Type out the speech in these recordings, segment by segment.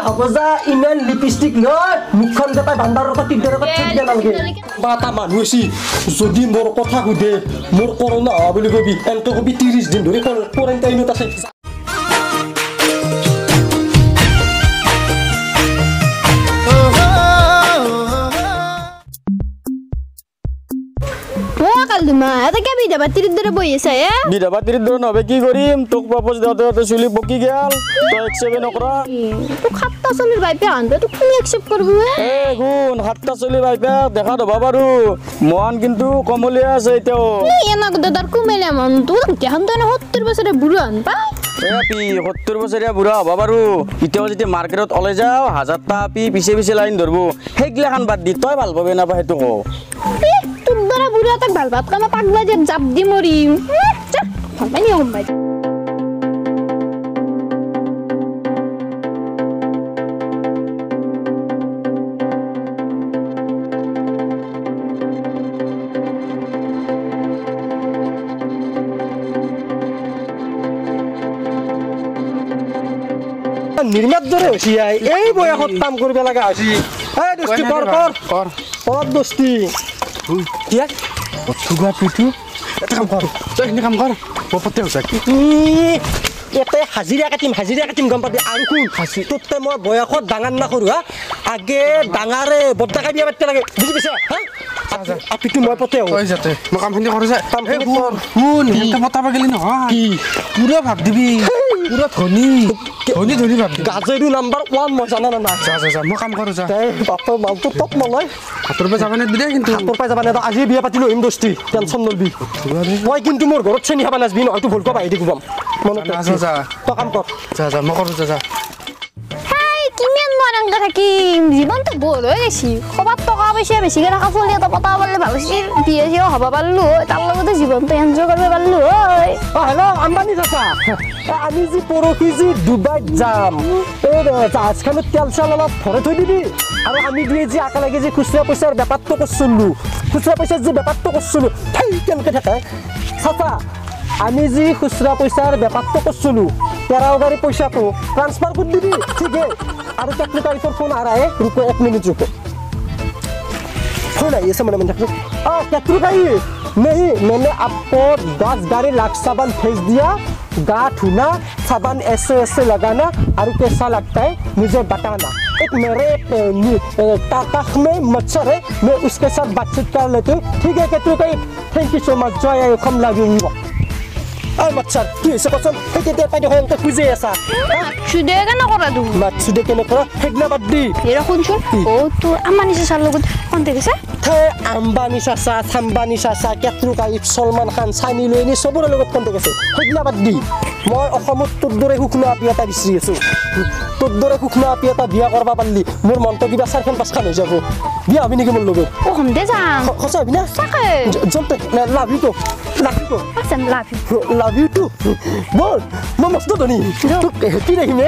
হ'ব যা ইমান লিপষ্টিক লৈ মুখখন গতাই বান্দাৰৰ লগত টিকৰৰ লগত ঠিক দিয়া নালাগে বা এটা মানুহ আছে যদি মোৰ কথা সুধে মোৰ কৰোণা হোৱা বুলি কবি এনটো কবি 30 দিন ধৰি কোৱাৰেণ্টাইনত আছে Kalma, ada kya bida batir dora boy saya? Bida batir dora nabe ki gorim, tuk propose date suli boki gyal, to accept nokra. Tu khatta solir bhai pe ande tu kuni accept korbe? Gun hatta solir bhai pe dekha do babaru, mohan kintu komolia ase eteo. Ni enak dadar kumele man tu kehan to ne 70 বছরে বুড়ো আনবা? P 70 বছৰীয়া বুঢ়া বাবাৰু ইতেও যদি মাৰ্কেটত ওলাই যাও 1000 টা পি পিছে লাইন ধৰব হেগলাখান বাদ দি তই ভাল পাবে না পা হেতু কও তোৰ দৰা বুঢ়া তাক ভাল ভাত কামা পাগলা যে জাপ দি মৰিম যা ভাবানি হম ভাই নিৰ্মাত ধৰে হইছি এই বয়সত কাম কৰিব লাগা হইছি এই দস্তি কর দস্তি কি সুগা পিটু এটা কাম কর তই নি কাম কর পপতে হইছা কি এতে হাজিরা কাটিম গম পাবি আৰু কোন হাসি তোতে মই বয়সত ডাঙৰ না কৰো হা আগে ডাঙাৰে বড্ডাকা বিয়া পাতে লাগে বুজি পাইছা হা আপিটু মই পতে হৈ যাতে মই কামখিনি কৰো যা কাম হে কর কোন হেতে পতাবা গলি ন কি পুরা ভাব দিবি পুরা ধনী ভাব গাজেৰু নাম্বাৰ 1 মই জানা না যা মই কাম কৰো যা বাপ মালটো টপ মলয় হাতৰ পে যাবা নে বিদে কিন্তু হাতৰ পে যাবা নে আজি বিয়া পাতি লইম দস্তি টেনশন নলবি মই কিন্তু মোৰ ঘৰত চেনি খাবা নাজবি ন হয়তো ভুলক বাহি দিম মনত যা তো কাম কর যা মই কৰো যা হাই কিমান মৰং থাকি জীৱনটো বল হৈ গেছি কবাত টকা পইচা বেছিকে ৰাখা চলি এটা পতা বললে ভাল আছিল বিয়া সিও হ'ব পাৰলো তাৰ লগতে জীৱনটো এনজয় কৰিব পাৰলো হয় হেল্ল' আম্বানি চাচা আমি যি পৰহি যি ডুবাইত যাম এই জাহাজখনত তেল চেল অলপ ভৰাই থৈ দিবি আৰু আমি দুয়ে যি একেলগে যি খুচুৰা পইচাৰ বেপাৰটো কৰিছিলোঁ খুচুৰা পইচাৰ যি বেপাৰটো কৰিছিলোঁ সেই কেনেকৈ থাকে চাচা আমি যি খুচুৰা পইচাৰ বেপাৰটো কৰিছিলোঁ 13 গাড়ী পইচাটো ট্ৰান্সফাৰ কৰি দিবি ঠিক আৰু টেকনিকালিৰ ফোন আৰায়ে रुको 1 मिनट रुको फोन आई ऐसे मैंने टेक्निकाली नहीं मैंने आपको 10 गाड़ी लाख साबुन भेज दिया गा धुना साबुन ऐसे लगाना और कैसा लगता है मुझे बताना एक मेरे ताक में मच्छर है मैं उसके साथ बातचीत कर लेती हूँ ठीक है technically thank you so much जय कम love you Ay machar, tu isa ko son, heke te pa doon ka kuze asa. Sude ka na kora du. Matsude ka na kora, hegla baddi. Ira kunchur. Oh, tu amani sa salugod. Konte bisa? The ambani sasa, thambani sasa, ketru ka Salman Khan, Sani Loini sobor logot konte kase. Hegla baddi. মই অসমত তোৰ দৰে হুকনা আপি এটা বিচাৰি আছো তোৰ দৰে হুকনা আপি এটা বিয়া কৰবা পাৰলি মোৰ মনটো কিবা চাৰখন পাঁচখান হৈ যাব বিয়া হবি নেকি মোৰ লগত ও হমদে যাম সঁচা হবি না সঁচাকে জলতে লাভ ইউ আছেন লাভ ইউ টু বল মই মস্ত ধনী তোক হেপি ৰাখিম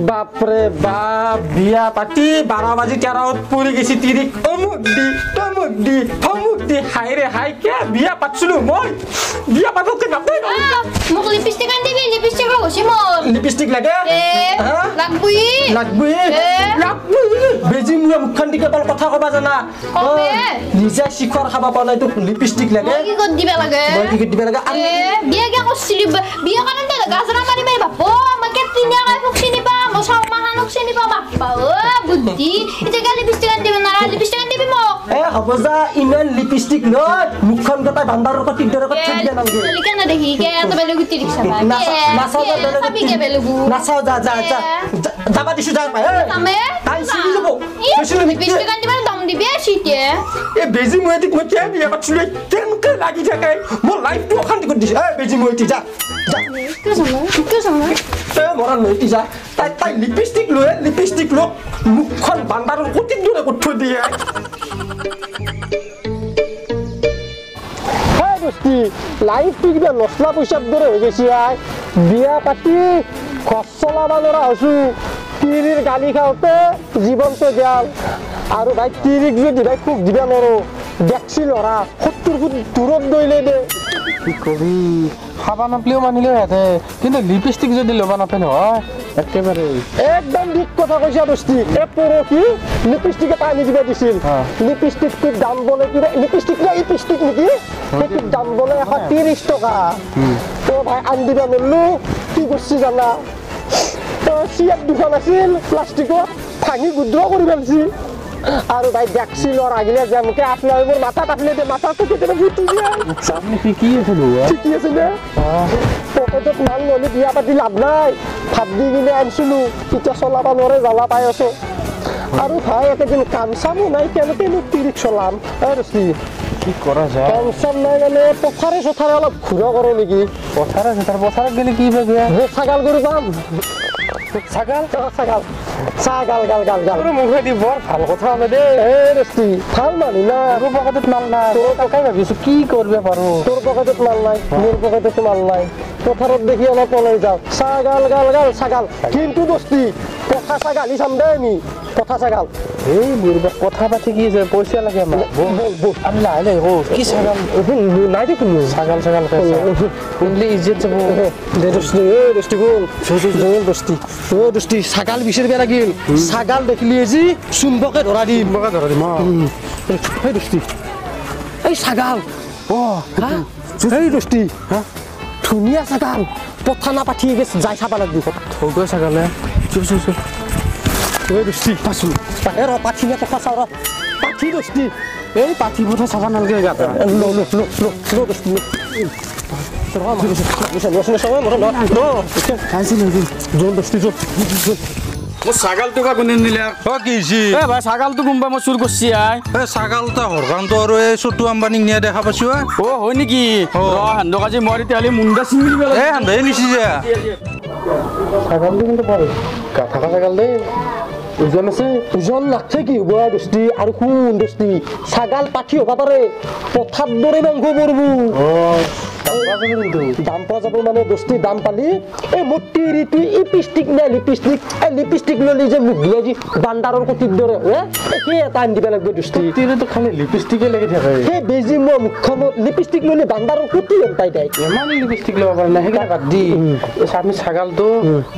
বাপৰে বাপ বিয়া পাতি 12 বাজি 13 পৰি গেছি তিৰিক অমুক দি হাই ৰে হাই কে বিয়া পাতছিলো মই বিয়া পাতকে নাপাই মোক লিপষ্টিক আন দিবি লিপষ্টিক হইছে মোৰ লিপষ্টিক লাগে লাগবই বেজি মুয়া মুখখান দি কেৱল কথা কবা জানা নিজে শিখৰ খাবা পা নাই তো লিপষ্টিক লাগে কি কত দিবা লাগে বিয়া কে কছিলি বিয়া কাৰণে গাজৰা মাৰি বাপ মই কেতিনিয়া কাই ফুকছি নিবা মছাও মাহানক চিনি পা বাপ্পা ও বুদ্ধি ইতে গালি লিপষ্টিক আন দিবি না লিপষ্টিক আন দিবি মোক হ'ব যা ইমান লিপষ্টিক লৈ মুখখন গতাই বান্দাৰৰ লগত টিকৰৰ লগত ঠিক দিয়া নালগে লিখা না দেখি কে এত বেলগু তিরিক সাবা নাসাও যা বেলগু নাসাও যা যাবা দিছু যা পায় তামে তাই সিনি যাব বেশি লিপষ্টিক আন দিবা দাম দিবি সিতে এ বেজি মইতি মই কে বিয়া পাছলে কেনকে লাগি থাকে মোৰ লাইফটো অশান্তি কৰি দিছে এ বেজি মইতি যা কি জানো এ মৰা নইতি যা তাই লিপষ্টিক লো মুখখন বান্দাৰৰ কতি দূৰে কঠৈ দিয়ে হাই দস্তি লাইফটো কিবা নছলা পইচাৰ দৰে হৈ গৈছে বিয়া পাতি খৰচ চলাবা নোৱাৰা হৈছো তিৰিৰ গালি খাওঁতে জীৱনটো গেল আৰু ভাই তিৰিক যদি ভাই খুব দিবা নোৱাৰো দেখছি ল'ৰা 70 ফুট দূৰত গৈলে দে কি কৰি খাবা নাপলেও মানিলে হেঁতে কিন্তু লিপষ্টিক যদি ল'বা নাপায় নহয় একেবাৰে একদম ঠিক কথা কৈছা দোস্তি এই পৰহি লিপষ্টিক এটা আনি দিব দিছিল লিপষ্টিকটোৰ দাম বোলে কিবা লিপষ্টিক না লিপষ্টিক নেকি সেইটোৰ দাম বোলে 130 টকা তো ভাই আনি দিব নোৱাৰিলো কি কৰিছি জানা চিয়াৰ দুখন আছিল প্লাষ্টিকৰ ভাঙি গুদ্ৰ কৰি পেলাইছি আৰু ভাই দেখছি ল'ৰা গিলা যেনকে আপোনাৰ মোৰ মাথাত আছিলে দে মাথাটো কেতিয়াবা ফুটি যায় চামনি শিকি আছিলো ঠিকি আছে নে পকেটত মাল ল'লে বিয়া পাতি লাভ নাই ভাত দি কিনে আনিছিলোঁ এতিয়া চলাব নোৱাৰে জ্বালা পাই আছোঁ আৰু ভাই একেদিন কাম চামো নাই কেনেকৈনো তিৰিক চলাম ৰচি কি কৰা যায় কাম চাম নাই মানে পথাৰে চথাৰে অলপ ঘূৰা কৰোঁ নেকি পথাৰত গ'লে কি বেয়া ছাগাল গৰু পাম ছাগাল ছাগাল ছাগাল গাল গাল গাল মুখেদি বৰ ভাল কথা হ'লে দেই ৰচি ভাল মানুহ না তোৰ পকেটত মাল নাই তোৰ তাকে ভাবিছোঁ কি কৰিব পাৰোঁ তোৰ পকেটত মাল নাই মোৰ পকেটতো মাল নাই পথাৰত দেখি অলপ ওলাই যাওঁ ছাগাল গাল গাল ছাগাল কিন্তু দোস্তি পথা ছাগালি চাম দে আমি পথা ছাগাল এই মোৰ কথা পাতি কি আছে পইচা লাগে আমাক আমি লাহে লাহে কি ছাগাল নাই দে কোনো ছাগাল শুনলি ইজ্জত যাব দোস্তি ছাগাল বিচাৰিব লাগিল ছাগাল দেখিলি আজি চুম্বকে ধৰা দিম সেই দোস্তি এই ছাগাল এই দোস্তি ধুনীয়া ছাগাল পথা নাপাঠি যাই চাব লাগিব থৌগৈ ছাগালে এই দোস্তি পাছো ৰ পাঠি নে পথা চাওঁ ৰ পাঠি দোস্তি এই পাঠি পথা চাব নালাগে গাতে মোৰ ছাগালটো বা কোনে নিলে কি হৈছে এ ভাই ছাগালটো কোনোবা মই চুৰ কৰিছি আই ছাগালটা হৰকানটো আৰু এই চটু আম্বানীক নিয়া দেখা পাইছো অ হয় নেকি সান্দক আজি মই তেতিয়াহ'লে মুণ্ডা ছিঙি দিব এই সান্ধাই নিছি যা ছাগালটো কিন্তু বৰ গা থকা ছাগাল দেই ওজন আছে ওজন লাগছে কি হ'ব দোস্তি আৰু কোন দোস্তি ছাগাল পাঠি হ'ব পাৰে পথাৰ দৰে মাংস পৰব দাম পোৱা যাব মানে দোস্তি দাম পালি এই মোৰ তিৰিটো লিপষ্টিক নে লিপষ্টিক এই লিপষ্টিক ল'লি যে মুখ দিয়া যি বান্দাৰৰ কটিৰ দৰে সেই এটা আনি দিব লাগিব দোস্তি তিৰিটো খালি লিপষ্টিকে লাগি থাকে সেই বেজি মই মুখখনত লিপষ্টিক ল'লি বান্দাৰৰ কটি পাই তাই ইমান লিপষ্টিক ল'ব পাৰে না সেইকাৰণে বাদ দি আমি ছাগালটো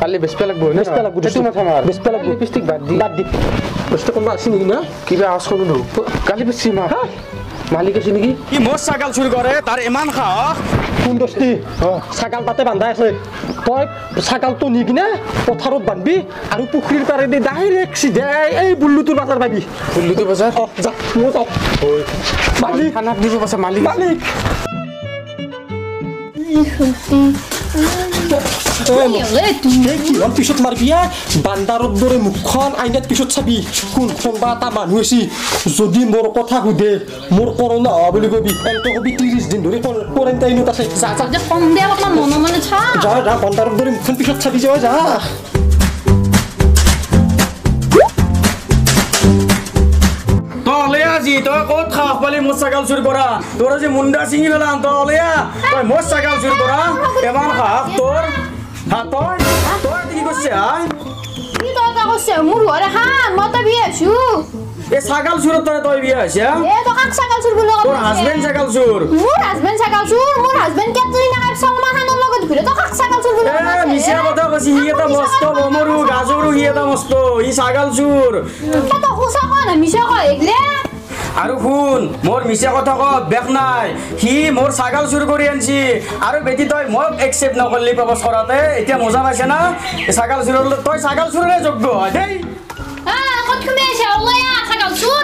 কালি বেচিব লাগিব বেচিব লাগিব সেইটো মাথা মাৰ বেচিব লাগিব লিপষ্টিক বাদ দি বস্তু কোনোবা আছে নেকি না কিবা আৱাজ কৰিলোঁ কালি বেছি মালিক আছে নেকি কি মোৰ ছাগাল চুৰ কৰে তাৰ ইমান সাহস কোন দোস্তি ছাগাল তাতে বান্ধাই আছে তই ছাগালটো নি কিনে পথাৰত বান্ধবি আৰু পুখুৰীৰ পাৰেদি ডাইৰেক্ট চিধাই এই বুল্লুটোৰ বাজাৰ পাবি বুল্লুটো বজাৰ যা মই যাওঁ মালিক খানাক দিব পাছে মালিক মালিক কিমান পিছত মাৰবি বান্দাৰৰ দৰে মুখখন আইনাত পিছত চাবি কোনোবা এটা মানুহ আছে যদি মোৰ কথা সোধে মোৰ কৰোণা হোৱা বুলি কবি এনকে কবি 30 দিন ধৰি কোৱাৰেণ্টাইনত আছে যা যা কম দে অলপমান মনে মনে চা যা যা বান্দাৰৰ দৰে মুখখন পিছত চাবি যা যা তই আজি তই ক'ত সাহস পালি মোৰ ছাগাল চুৰ কৰা তোৰ আজি মুণ্ডা ছিঙি পেলাম তই মোৰ ছাগাল চুৰ কৰা ইমান সাহস তোৰ তই কি কৰিছে কি দৰকাৰ কৈছে মোৰ ঘৰে হান মই তই বিয়া আছো এই ছাগাল চুৰত তই বিয়া হৈছে তই কাক ছাগাল চুৰ বুলি তোৰ হাজবেণ্ড ছাগাল চুৰ মোৰ হাজবেণ্ড ছাগাল চুৰ মোৰ হাজবেণ্ড কেটলিনা কাইব সলমান খানৰ লগত ঘূৰে তই কাক ছাগাল চুৰ বুলি মিছা কথা কৈছি সি এটা মস্ত বমৰু গাজৰো সি এটা মস্ত ই ছাগাল চুৰ তই সঁচা কোৱা না মিছা কোৱা এইগিলা আৰু শুন মোৰ মিছা কথা ক বেক নাই সি মোৰ ছাগাল চুৰ কৰি আনছি আৰু বেটি তই মোক একচেপ্ট নকৰলি প্ৰপ'জ কৰাতে এতিয়া মজা পাইছে না ছাগাল চুৰৰ তই ছাগাল চুৰৰে যোগ্য হয় দেই ক'ত তুমি আহিছে ওলায়া ছাগাল চুৰ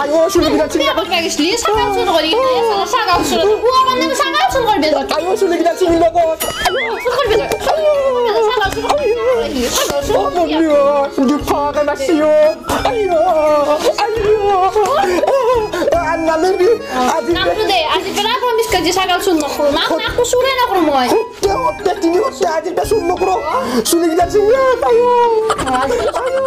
আয়ো চুলি কিনা চিঙি ছাগাল চুৰ কৰি ছাগাল চুৰ পুৱা মানে ছাগাল চুৰ কৰি বেজা আয়ো চুলি কিনা চিঙি লগত দুফাকে নাচিও আয়ো নামেবি আজি নামটো দে আজি পেলাই প্ৰমিছ কৰি ছাগাল চুৰ নকৰো নাকো চুৰে নকৰো মই হতে তিনি হতে আজি বেচুন নকৰো চুলি কিনা চিঙি আয়ো আয়ো